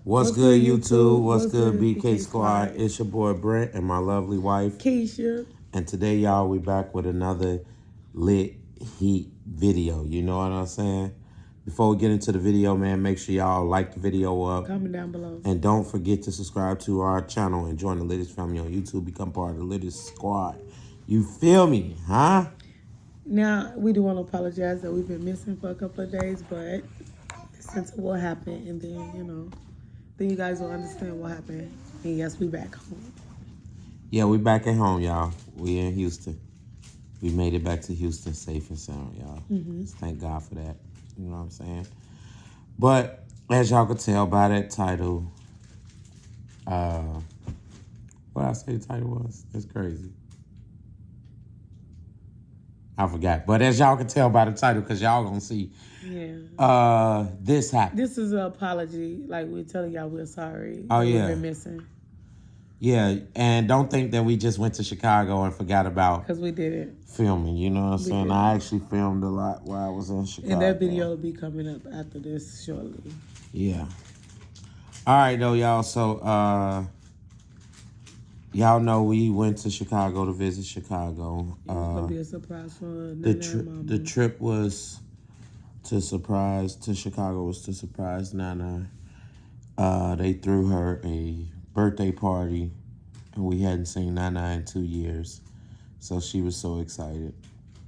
What's good, YouTube? What's good, BK Squad? It's your boy Brent and my lovely wife, Keisha. And today, y'all, we back with another lit heat video. You know what I'm saying? Before we get into the video, man, make sure y'all like the video up. Comment down below. And don't forget to subscribe to our channel and join the Littest family on YouTube. Become part of the Littest Squad. You feel me, huh? Now, we do want to apologize that we've been missing for a couple of days, but since what happened, and then, then you guys will understand what happened. And yes, we back home. Yeah, we back at home, y'all. We in Houston. We made it back to Houston safe and sound, y'all. Thank God for that. You know what I'm saying? But as y'all can tell by that title, what I say the title was? That's crazy. I forgot. But as y'all can tell by the title, because y'all gonna see, this happened. This is an apology. Like, we're telling y'all we're sorry. Oh, yeah. We've been missing. Yeah, and don't think that we just went to Chicago and forgot about Because we did it. filming. You know what I'm saying? did. I actually filmed a lot while I was in Chicago. And that video will be coming up after this shortly. Yeah. All right, though, y'all. So, y'all know we went to Chicago to visit Chicago. It's going to be a surprise for The trip was to Chicago was to surprise Nana. They threw her a birthday party, and we hadn't seen Nana in 2 years. So she was so excited.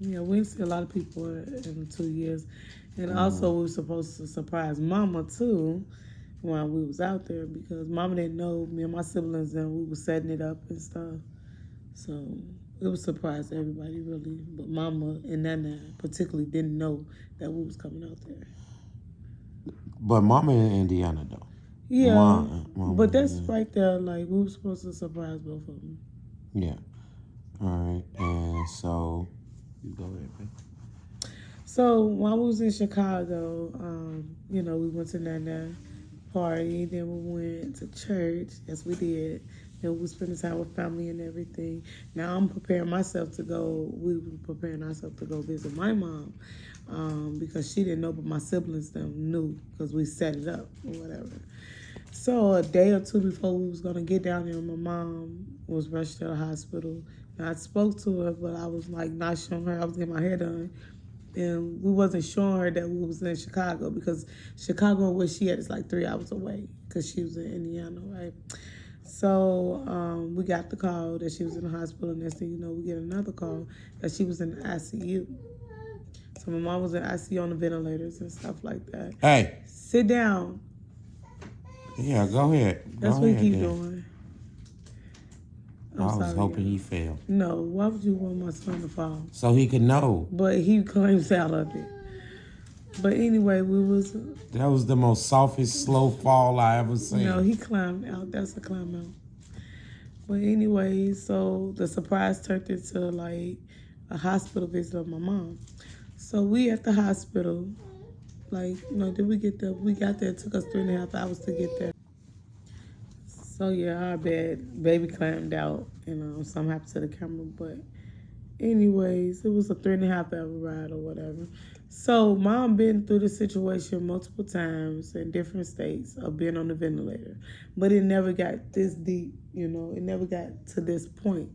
Yeah, we didn't see a lot of people in 2 years. And also we were supposed to surprise Mama too while we was out there, because Mama didn't know me and my siblings, and we were setting it up and stuff. So it was a surprise to everybody, really. But Mama and Nana particularly didn't know that we was coming out there. But Mama in Indiana, though. Yeah, Mama, but that's right there. Like, we were supposed to surprise both of them. Yeah. All right. And so, you go ahead, babe. So while we was in Chicago, we went to Nana party, then we went to church. Yes, we did. Then we were spending time with family and everything. Now I'm preparing myself to go. We were preparing ourselves to go visit my mom, because she didn't know, but my siblings them knew, because we set it up or whatever. So a day or two before we was gonna get down there, my mom was rushed to the hospital. And I spoke to her, but I was like not showing her. I was getting my hair done. And we wasn't showing her that we was in Chicago, because Chicago, where she at, is like 3 hours away, because she was in Indiana, right? So we got the call that she was in the hospital, and next thing you know, we get another call that she was in the ICU. So my mom was in ICU on the ventilators and stuff like that. Hey. Sit down. Yeah, go ahead. That's what he keep doing. I was hoping he failed. No, why would you want my son to fall? So he could know. But he claims out of it. But anyway, that was the most softest, slow fall I ever seen. No, he climbed out. That's a climb out. But anyway, so the surprise turned into like a hospital visit of my mom. So we at the hospital, did we get there? We got there. It took us 3.5 hours to get there. So yeah, our baby climbed out, and something happened to the camera. But anyways, it was a 3.5 hour ride or whatever. So mom been through this situation multiple times in different states of being on the ventilator, but it never got this deep. It never got to this point.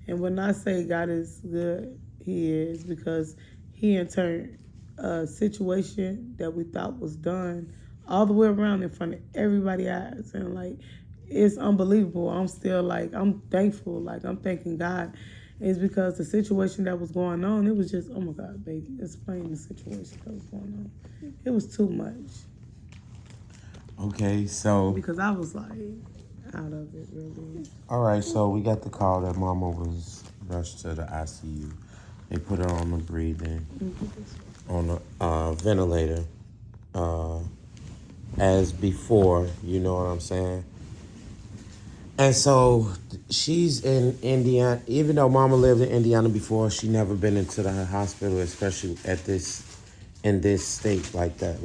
And when I say God is good, He is, because He in turn a situation that we thought was done all the way around in front of everybody's eyes, and it's unbelievable. I'm still I'm thankful. I'm thanking God. It's because the situation that was going on, it was just, oh my God, baby, explain the situation that was going on. It was too much. Okay, so. Because I was out of it, really. All right, so we got the call that Mama was rushed to the ICU. They put her on the breathing, on the ventilator, as before, you know what I'm saying? And so she's in Indiana. Even though Mama lived in Indiana before, she never been into the hospital, especially in this state like that.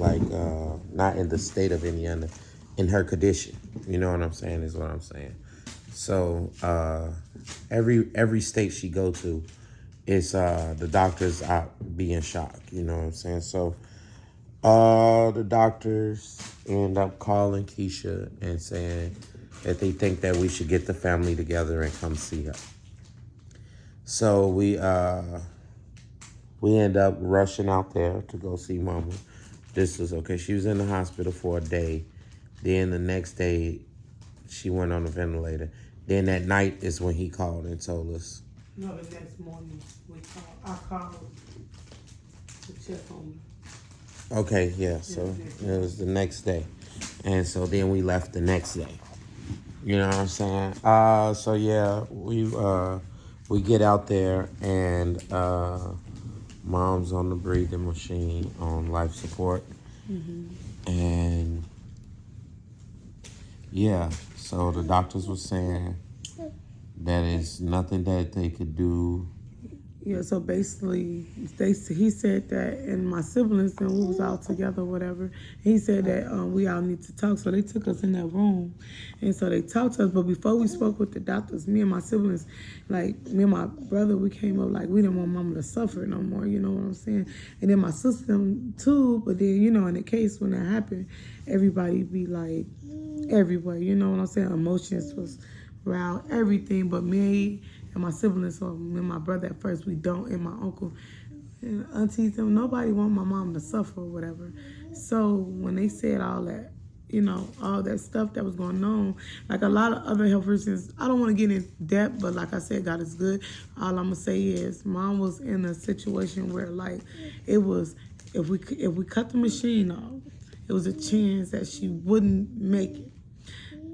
Not in the state of Indiana, in her condition. You know what I'm saying, is what I'm saying. So every state she go to, it's the doctors out being shocked. You know what I'm saying? So The doctors end up calling Keisha and saying that they think that we should get the family together and come see her. So we end up rushing out there to go see Mama. This was okay. She was in the hospital for a day. Then the next day, she went on the ventilator. Then that night is when he called and told us. No, the next morning I called to check on me. Okay, yeah. So it was the next day, and so then we left the next day. You know what I'm saying? So yeah, we get out there and Mom's on the breathing machine on life support, and yeah. So the doctors were saying that is nothing that they could do. Yeah, so basically, he said that, and my siblings, and we was all together, whatever. He said that we all need to talk, so they took us in that room, and so they talked to us. But before we spoke with the doctors, me and my siblings, like me and my brother, we came up like we didn't want Mama to suffer no more. You know what I'm saying? And then my sister too. But then in the case when that happened, everybody be like everywhere. You know what I'm saying? Emotions was around everything, but me and my siblings, so me and my brother at first, we don't, and my uncle and aunties, them, nobody want my mom to suffer or whatever. So when they said all that, all that stuff that was going on, like a lot of other health reasons, I don't want to get in depth, but like I said, God is good. All I'm gonna say is, Mom was in a situation where, like, it was, if we cut the machine off, it was a chance that she wouldn't make it,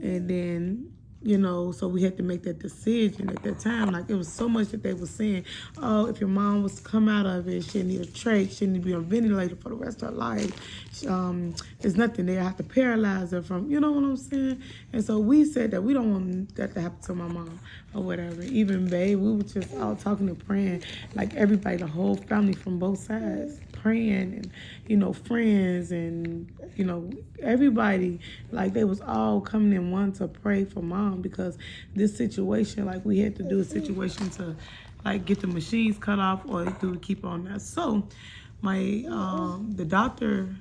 and then. So we had to make that decision at that time. Like, it was so much that they were saying, oh, if your mom was to come out of it, she'd need a trach, she'd need to be on a ventilator for the rest of her life. There's nothing there. I have to paralyze her from, you know what I'm saying? And so we said that we don't want that to happen to my mom or whatever. Even babe, we were just all talking and praying, like everybody, the whole family from both sides, praying, and friends, and everybody, like they was all coming in one to pray for Mom, because this situation, like, we had to do a situation to like get the machines cut off or do keep on that. So my the doctor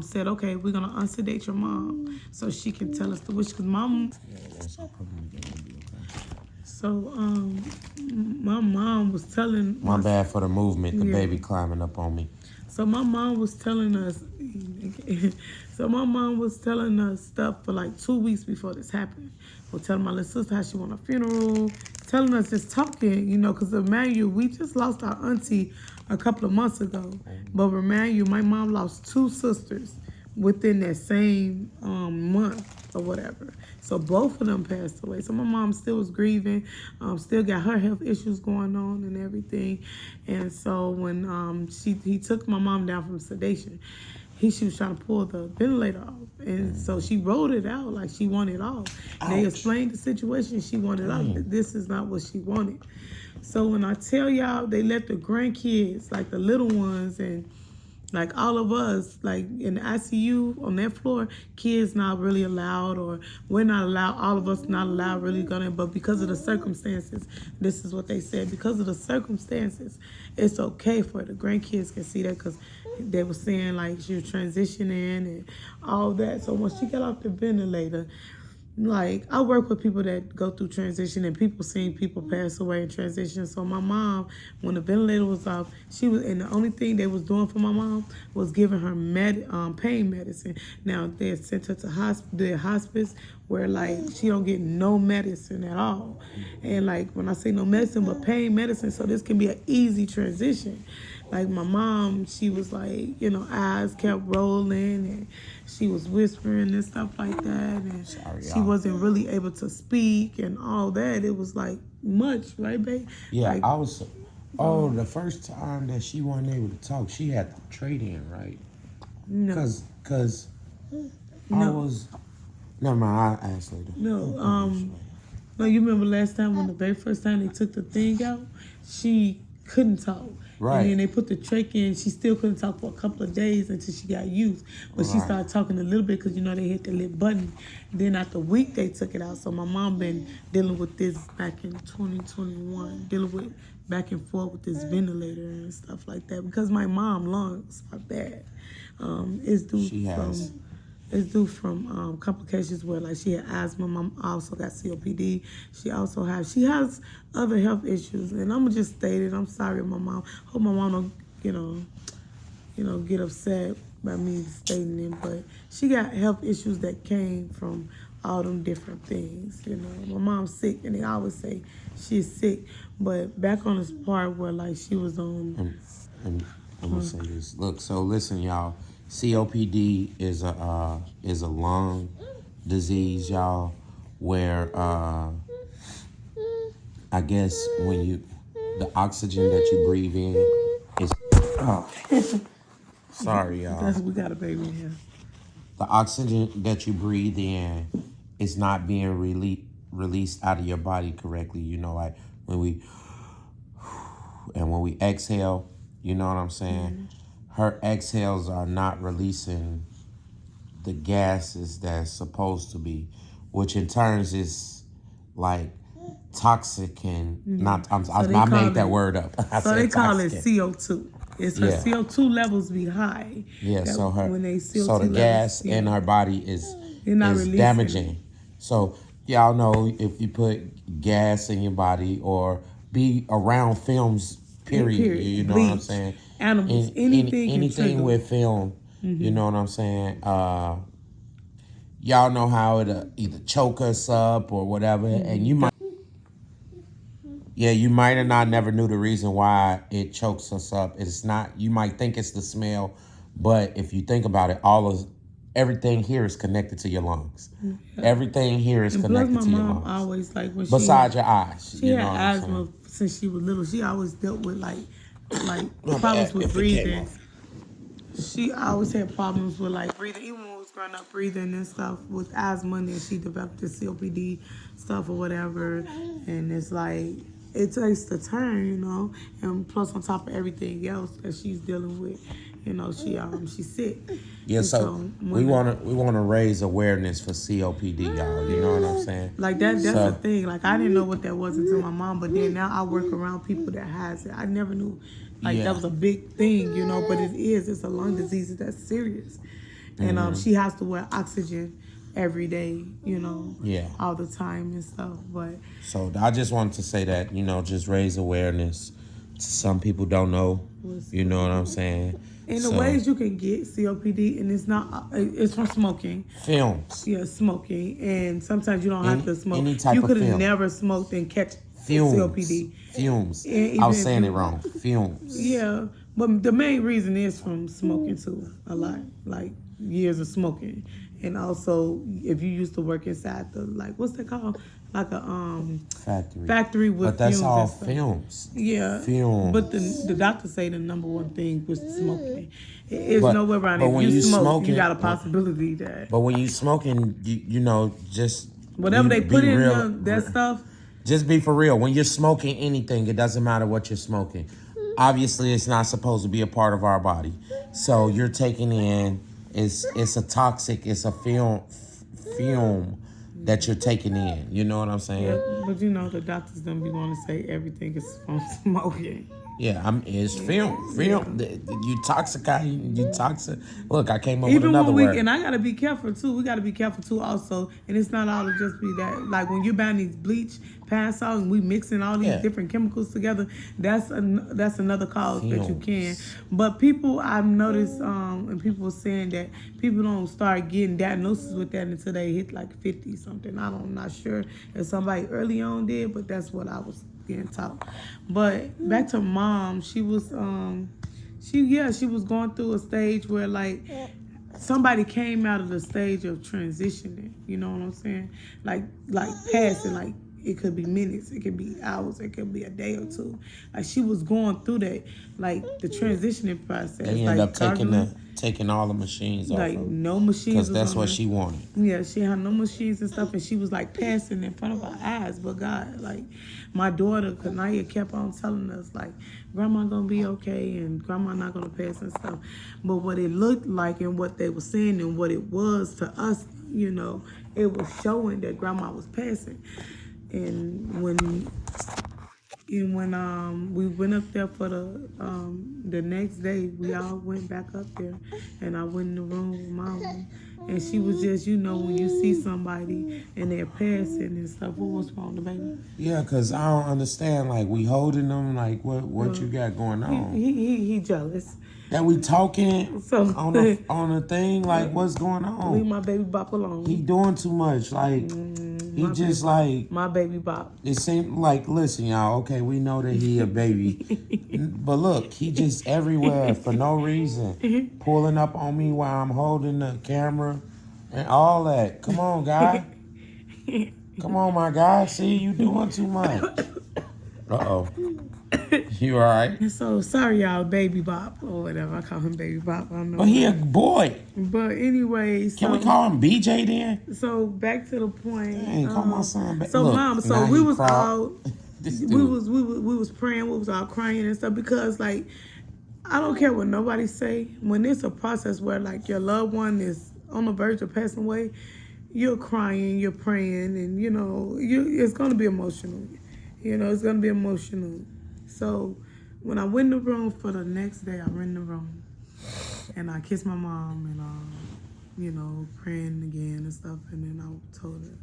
said, okay, we're gonna unsedate your mom so she can tell us the wish, because Mom. So my mom was telling. My bad for the movement. The baby climbing up on me. So my mom was telling us. Stuff for like 2 weeks before this happened. Well, telling my little sister how she want a funeral, telling us, just talking, because Emmanuel, we just lost our auntie a couple of months ago. But remind you, my mom lost 2 sisters within that same month or whatever. So both of them passed away. So my mom still was grieving, still got her health issues going on and everything. And so when he took my mom down from sedation, she was trying to pull the ventilator off. And so she wrote it out like she wanted it off. They explained the situation. She wanted it off. This is not what she wanted. So when I tell y'all, they let the grandkids, like the little ones, and like all of us, like in the ICU on that floor, kids not really allowed, or we're not allowed, all of us not allowed really going, but because of the circumstances, this is what they said. Because of the circumstances, it's okay for the grandkids can see that, because they were saying like she was transitioning and all that. So when she got off the ventilator, like, I work with people that go through transition, and people seeing people pass away in transition. So my mom, when the ventilator was off, and the only thing they was doing for my mom was giving her pain medicine. Now they had sent her to hospice, where like she don't get no medicine at all. And like when I say no medicine, but pain medicine, so this can be an easy transition. Like my mom, she was like, eyes kept rolling, and she was whispering and stuff like that, and she wasn't really able to speak and all that. It was like much, right, babe? Yeah, like, I was. Oh, the first time that she wasn't able to talk, she had the trach in, right? No. Cause I was. Never mind. I asked later. No, you remember last time when the very first time they took the thing out, she couldn't talk. Right. And then they put the trach in. She still couldn't talk for a couple of days until she got used. But she started talking a little bit because, they hit the lip button. Then after a week, they took it out. So my mom been dealing with this back in 2021, dealing with back and forth with this ventilator and stuff like that because my mom lungs are bad. It's due She has. from it's due from complications where like she had asthma. Mom also got COPD. She has other health issues, and I'm gonna just state it. I'm sorry, my mom. Hope my mom don't get upset by me stating it, but she got health issues that came from all them different things. My mom's sick, and they always say she's sick. But back on this part where like she was on. I'm gonna say this. Look, so listen, y'all. COPD is a lung disease, y'all, where I guess when the oxygen that you breathe in is sorry, y'all. We got a baby in here. The oxygen that you breathe in is not being released out of your body correctly. Like when we exhale, you know what I'm saying? Mm-hmm. Her exhales are not releasing the gases that's supposed to be, which in turns is like toxic and not. I made that word up. So they call it CO2. It's her CO2 levels be high. Yeah, so when they CO2 so the levels, gas in her body is damaging. It. So y'all know if you put gas in your body or be around films, period. You know Bleach, what I'm saying? Animals, anything with film. Mm-hmm. You know what I'm saying? Y'all know how it either choke us up or whatever, and you might. Yeah, you might have not never knew the reason why it chokes us up. It's not. You might think it's the smell, but if you think about it, everything here is connected to your lungs. Yeah. Everything here is connected to your lungs. My mom always besides your eyes. She had asthma since she was little. She always dealt with like problems with breathing. She always had problems with like breathing, even when we was growing up, breathing and stuff with asthma. And then she developed the COPD stuff or whatever, and it's like. It takes a turn, and plus on top of everything else that she's dealing with, she's sick. Yeah, so we wanna raise awareness for COPD, y'all. You know what I'm saying? Like that's the thing. Like I didn't know what that was until my mom, but then now I work around people that has it. I never knew that was a big thing, but it is. It's a lung disease that's serious, and she has to wear oxygen every day, all the time and stuff. But so I just wanted to say that, just raise awareness. Some people don't know, you know what I'm saying? And the ways you can get COPD, and it's from smoking. Films. Yeah, smoking. And sometimes you don't have to smoke. Any type you of could have never smoked and catch COPD. Fumes. I was saying it wrong. Fumes. Yeah, but the main reason is from smoking too, a lot. Like years of smoking. And also, if you used to work inside the, what's that called? Like a factory with but that's fumes all films. Yeah. Films. But the doctors say the number one thing was smoking. It's nowhere around it. If you smoke, you got a possibility that. But when you smoking, just whatever they put in that stuff. Just be for real. When you're smoking anything, it doesn't matter what you're smoking. Obviously, it's not supposed to be a part of our body. So you're taking in. It's a toxic. It's a film that you're taking in. You know what I'm saying? Yeah, but the doctors don't be want to say everything is from smoking. Yeah, it's film. You toxic. Look, I came up with another word. And I gotta be careful too. We gotta be careful too, also. And it's not all to just be that. Like when you're buying these bleach pass out and we mixing all these different chemicals together, that's another cause that you can. But people, I've noticed, and people were saying that people don't start getting diagnosis with that until they hit like 50 something. I'm not sure if somebody early on did, but that's what I was getting taught. But back to mom, she was she was going through a stage where like somebody came out of the stage of transitioning, you know what I'm saying? Like passing, like it could be minutes, it could be hours, it could be a day or two. Like she was going through that, like the transitioning process. They end up taking all the machines off. Like no machines. Because that's what she wanted. Yeah, she had no machines and stuff, and she was like passing in front of our eyes. But God, like my daughter Kanaya kept on telling us like, Grandma gonna be okay and Grandma not gonna pass and stuff. But what it looked like and what they were saying and what it was to us, it was showing that Grandma was passing. And when And when we went up there for the next day, we all went back up there, and I went in the room with Mama, and she was just, when you see somebody and they're passing and stuff, what was wrong, the baby? Yeah, cause I don't understand. Like we holding them. Like what you got going on? He jealous. That we talking So on a thing. Like what's going leave on? my baby bop alone. He doing too much. Like he just like My baby bop. it seemed like. Listen, y'all. Okay, we know that he a baby, but look, he just everywhere for no reason, pulling up on me while I'm holding the camera and all that. Come on, guy. Come on, my guy. See, you doing too much. Uh-oh. You all right? And so sorry, y'all, baby bop or whatever. I call him baby bop. I don't know. But he a boy. But anyway, Can we call him BJ then? So back to the point. Dang, call my son back. So Look, Mom, so now we he was proud. all This we dude. was praying, we was all crying and stuff because like I don't care what nobody say. When it's a process where like your loved one is on the verge of passing away, you're crying, you're praying, and it's gonna be emotional. It's gonna be emotional. So when I went in the room for the next day, I went in the room and I kissed my mom and praying again and stuff. And then I told her,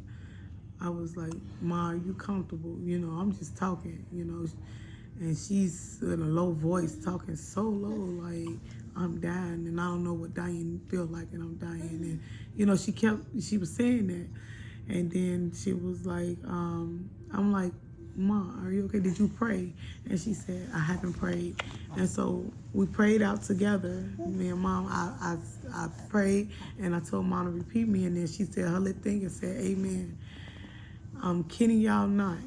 I was like, Ma, are you comfortable? I'm just talking, And she's in a low voice, talking so low, like I'm dying, and I don't know what dying feel like, and I'm dying. And she was saying that, and then she was like, I'm like, Ma, are you okay? Did you pray? And she said, I haven't prayed. And so we prayed out together. Me and Mom, I prayed, and I told Mom to repeat me, and then she said her lip thing and said, Amen. I'm kidding y'all not.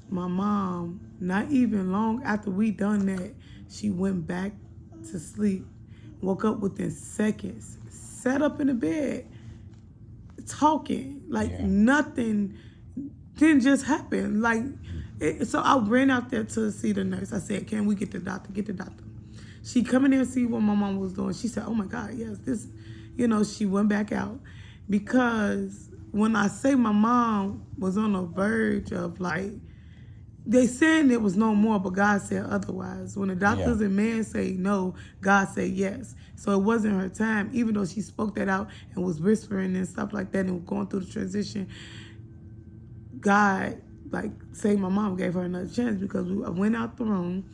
My mom, not even long after we done that, she went back to sleep, woke up within seconds, sat up in the bed, talking like nothing didn't just happen. So I ran out there to see the nurse. I said, can we get the doctor? Get the doctor. She come in there and see what my mom was doing. She said, oh my God, yes, this, she went back out because when I say my mom was on the verge of they saying there was no more, but God said otherwise. When the doctors and man say no, God said yes. So it wasn't her time, even though she spoke that out and was whispering and stuff like that and was going through the transition. God, say my mom gave her another chance because I went out the room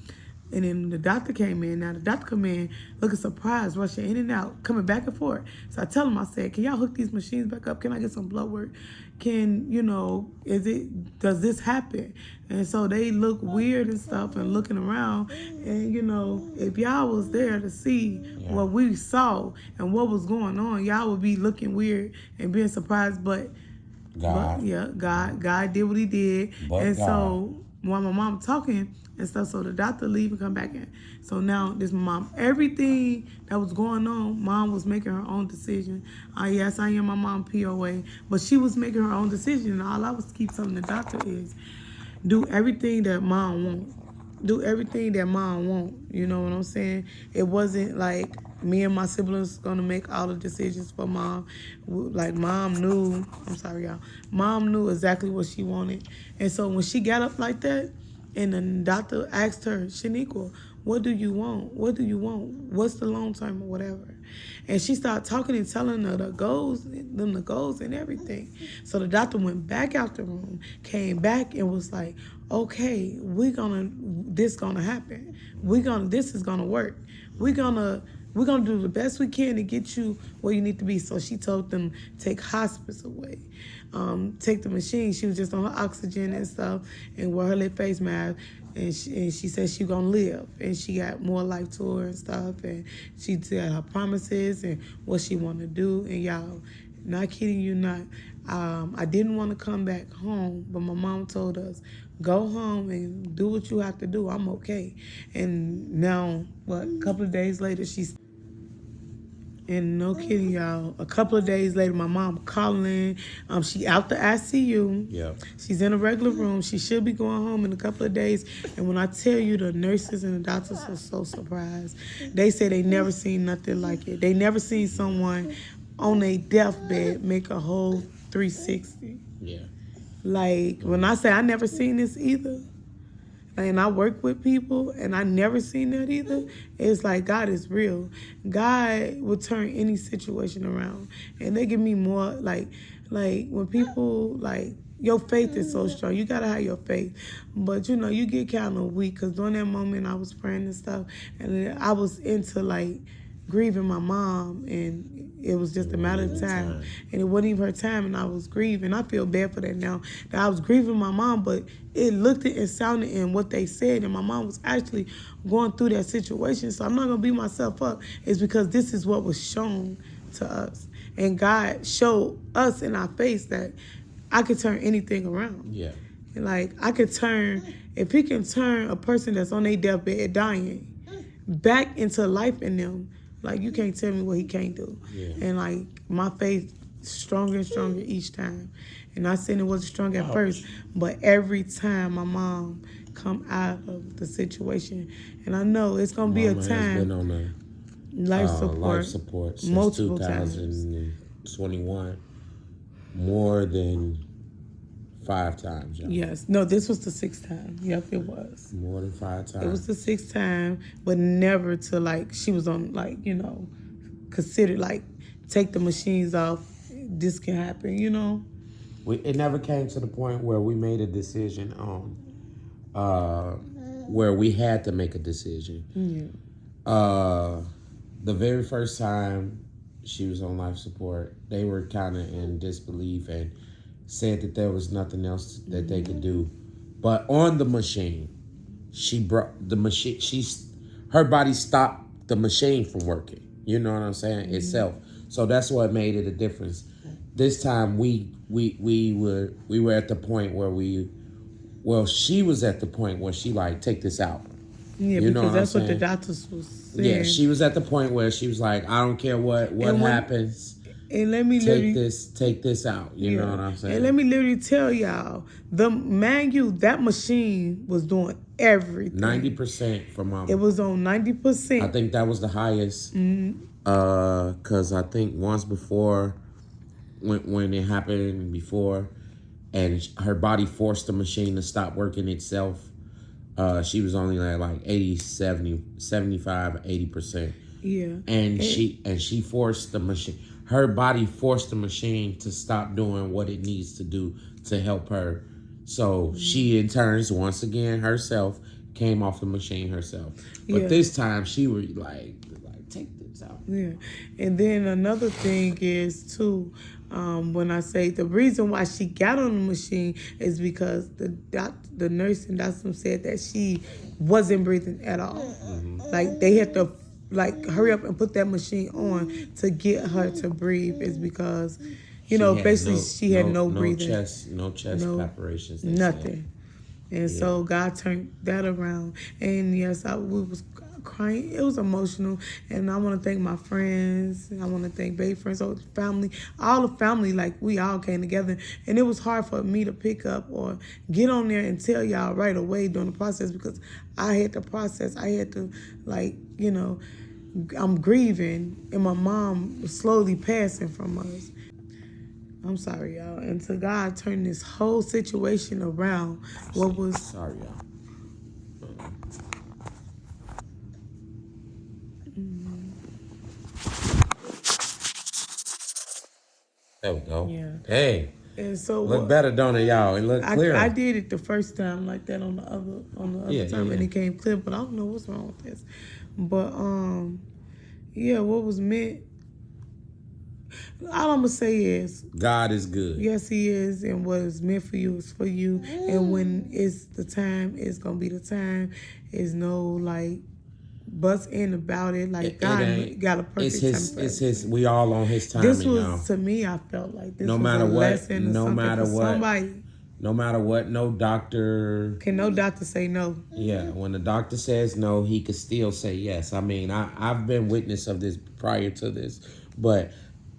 and then the doctor came in. Now the doctor come in looking surprised, rushing in and out, coming back and forth. So I tell him, I said, can y'all hook these machines back up? Can I get some blood work? Does this happen? And so they look weird and stuff and looking around. And, if y'all was there to see what we saw and what was going on, y'all would be looking weird and being surprised. But God did what he did. So while my mom talking and stuff, so the doctor leave and come back in. So now this mom, everything that was going on, Mom was making her own decision. Yes, I am my mom POA, but she was making her own decision. And all I was keep telling the doctor is, do everything that Mom wants. Do everything that Mom wants. You know what I'm saying? It wasn't like me and my siblings gonna make all the decisions for Mom. Mom knew, I'm sorry y'all, Mom knew exactly what she wanted. And so when she got up like that, and the doctor asked her, Shaniqua, what do you want? What do you want? What's the long term or whatever? And she started talking and telling her the goals and everything. So the doctor went back out the room, came back and was like, okay, this gonna happen. This is gonna work. We're gonna do the best we can to get you where you need to be. So she told them, take hospice away. Take the machine. She was just on her oxygen and stuff and wear her lip face mask. And she said she gonna live. And she got more life to her and stuff. And she said her promises and what she want to do. And y'all, not kidding you not, I didn't want to come back home, but my mom told us, go home and do what you have to do. I'm okay. And now, a couple of days later, and no kidding, y'all, a couple of days later, my mom calling. She out the ICU. Yeah. She's in a regular room. She should be going home in a couple of days. And when I tell you, the nurses and the doctors were so surprised. They say they never seen nothing like it. They never seen someone on a deathbed make a whole 360. Yeah. When I say I never seen this either, and I work with people, and I never seen that either. It's like God is real. God will turn any situation around, and they give me more like when people like. Your faith is so strong. You gotta have your faith, but you get kind of weak because during that moment I was praying and stuff, and I was into like grieving my mom, and it was just a matter of time. And it wasn't even her time, and I was grieving. I feel bad for that now, that I was grieving my mom, but it looked and sounded in what they said, and my mom was actually going through that situation. So I'm not gonna beat myself up. It's because this is what was shown to us, and God showed us in our face that I could turn anything around. Yeah. And like I could turn, if He can turn a person that's on their deathbed dying back into life in them, like you can't tell me what He can't do. Yeah. And like my faith stronger and stronger each time. And I said it wasn't strong at first, but every time my mom come out of the situation, and I know it's gonna be a Mama has been time on a life support since multiple times. 2021, more than 5 times. Y'all. Yes, no, this was the 6th time. Yep, it was. More than 5 times. It was the 6th time, but never to like she was on like considered like take the machines off. This can happen, It never came to the point where we made a decision on, where we had to make a decision. Yeah. The very first time she was on life support, they were kind of in disbelief and said that there was nothing else that they could do. But on the machine, she brought the machine. Her body stopped the machine from working. You know what I'm saying? Itself. So that's what made it a difference. This time we were at the point where she was at the point where she like, take this out. Yeah, you know because that's what the saying? doctors was saying. Yeah, she was at the point where she was like, I don't care what happens. And let me take this out. You know what I'm saying? And let me literally tell y'all, that machine was doing everything. 90% for Mama. It was on 90%. I think that was the highest. Cause I think once before, when it happened before, and her body forced the machine to stop working itself. She was only like 80, 70, 75, 80%. Yeah. And she forced the machine. Her body forced the machine to stop doing what it needs to do to help her. So she, in turns, once again, herself, came off the machine herself. But this time, she was like, take this out. Yeah. And then another thing is, too, when I say the reason why she got on the machine is because the nurse and doctor said that she wasn't breathing at all. Like, they had to hurry up and put that machine on to get her to breathe. Is because basically she had no breathing, no chest preparations, nothing. And so God turned that around. And yes, we was crying. It was emotional. And I want to thank my friends. And I want to thank baby friends, all the family. Like we all came together. And it was hard for me to pick up or get on there and tell y'all right away during the process, because I had to process. I had to I'm grieving, and my mom was slowly passing from us. I'm sorry, y'all. And to God turn this whole situation around. Sorry, y'all. There we go. Yeah. Hey. And so look better, don't it, y'all? It looked clear. I did it the first time like that on the other time, and it came clear. But I don't know what's wrong with this. But what was meant. All I'm gonna say is God is good. Yes, He is, and what is meant for you is for you. And when it's the time, it's gonna be the time. There's no buts in about it. Like God got a perfect time. It's His. We all on His timing. This was to me. I felt like this no was matter a what, lesson. No matter what. Somebody. No matter what, no doctor. Can no doctor say no? Yeah, when the doctor says no, he could still say yes. I mean, I've been witness of this prior to this,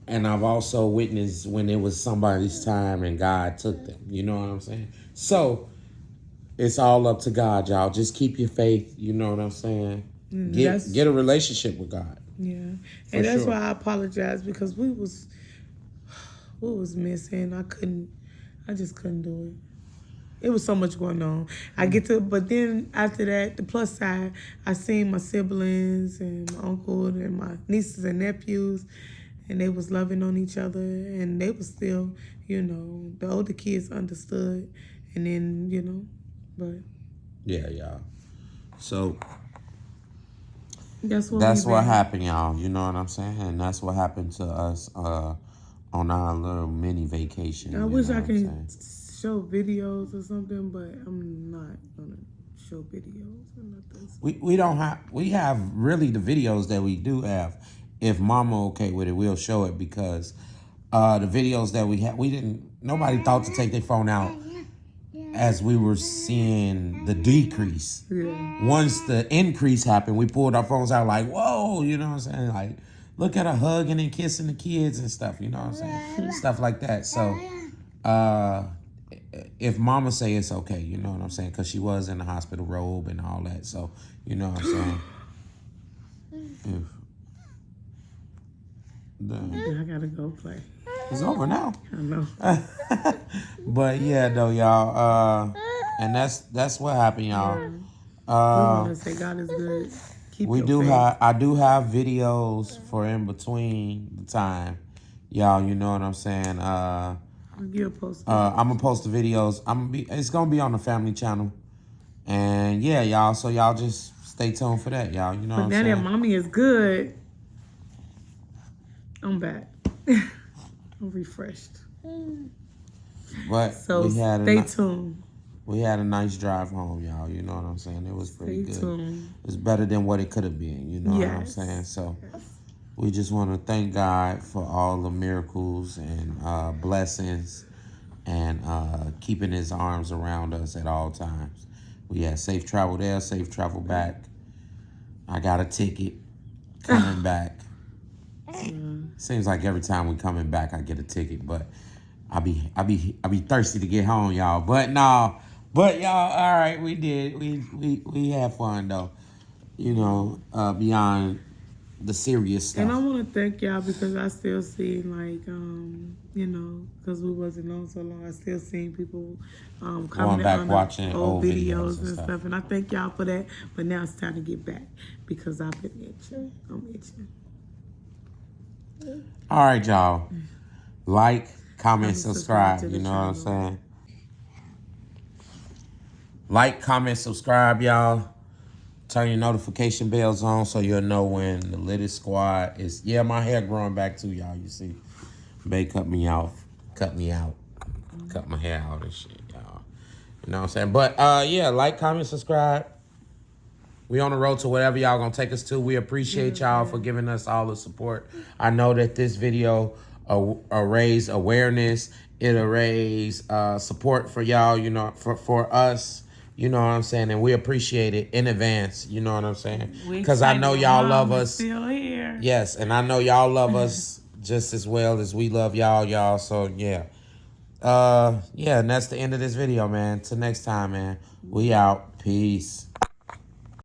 and I've also witnessed when it was somebody's time and God took them. You know what I'm saying? So it's all up to God, y'all. Just keep your faith. You know what I'm saying? Get a relationship with God. Yeah, and that's why I apologize, because we was missing. I just couldn't do it. it was so much going on. But then after that, the plus side, I seen my siblings and my uncle and my nieces and nephews, and they was loving on each other, and they was still, the older kids understood, and then, but Yeah, y'all. So that's what happened, y'all. You know what I'm saying? And that's what happened to us on our little mini vacation. I wish I could saying? show videos or something, but I'm not gonna show videos or nothing. We don't have, we have really the videos that we do have. If Mama okay with it, we'll show it, because the videos that we had, nobody thought to take their phone out as we were seeing the decrease. Yeah. Once the increase happened, we pulled our phones out like, whoa, you know what I'm saying? Like, look at her hugging and kissing the kids and stuff, you know what I'm saying? Stuff like that. So, if Mama say it's okay, you know what I'm saying? Because she was in the hospital robe and all that. So, you know what I'm saying? I gotta go play. It's over now. I know. But yeah, though, y'all. And that's what happened, y'all. We want to say God is good. Keep your faith. I do have videos for in between the time, y'all. You know what I'm saying? You'll post. I'm gonna post the videos. It's gonna be on the family channel, and yeah, y'all. So y'all just stay tuned for that, y'all. You know what I'm saying? But now that mommy is good, I'm back. I'm refreshed. But So stay tuned. We had a nice drive home, y'all. You know what I'm saying? It was pretty good. Tuned. It's better than what it could have been. You know what I'm saying? So we just want to thank God for all the miracles and blessings and keeping his arms around us at all times. We had safe travel there, safe travel back. I got a ticket coming back. Seems like every time we coming back, I get a ticket, but I be thirsty to get home, y'all. But no, but y'all, all right, we did. We had fun though. You know, beyond the serious stuff. And I want to thank y'all because I still see because we wasn't on so long, I still seen people coming back on watching old videos and stuff. And I thank y'all for that. But now it's time to get back because I've been itching. I'm itching. All right, y'all. Like, comment, subscribe. You know what I'm saying? Like, comment, subscribe, y'all. Turn your notification bells on so you'll know when the Litty Squad is. Yeah, my hair growing back too, y'all. You see, Bay cut me out, cut my hair out and shit, y'all. You know what I'm saying? But yeah, like, comment, subscribe. We on the road to whatever y'all gonna take us to. We appreciate y'all for giving us all the support. I know that this video raise awareness. It'll raise support for y'all, you know, for us. You know what I'm saying? And we appreciate it in advance. You know what I'm saying? Because I know y'all love us. Still here. Yes, and I know y'all love us just as well as we love y'all. So yeah. Yeah, and that's the end of this video, man. Till next time, man. We out. Peace.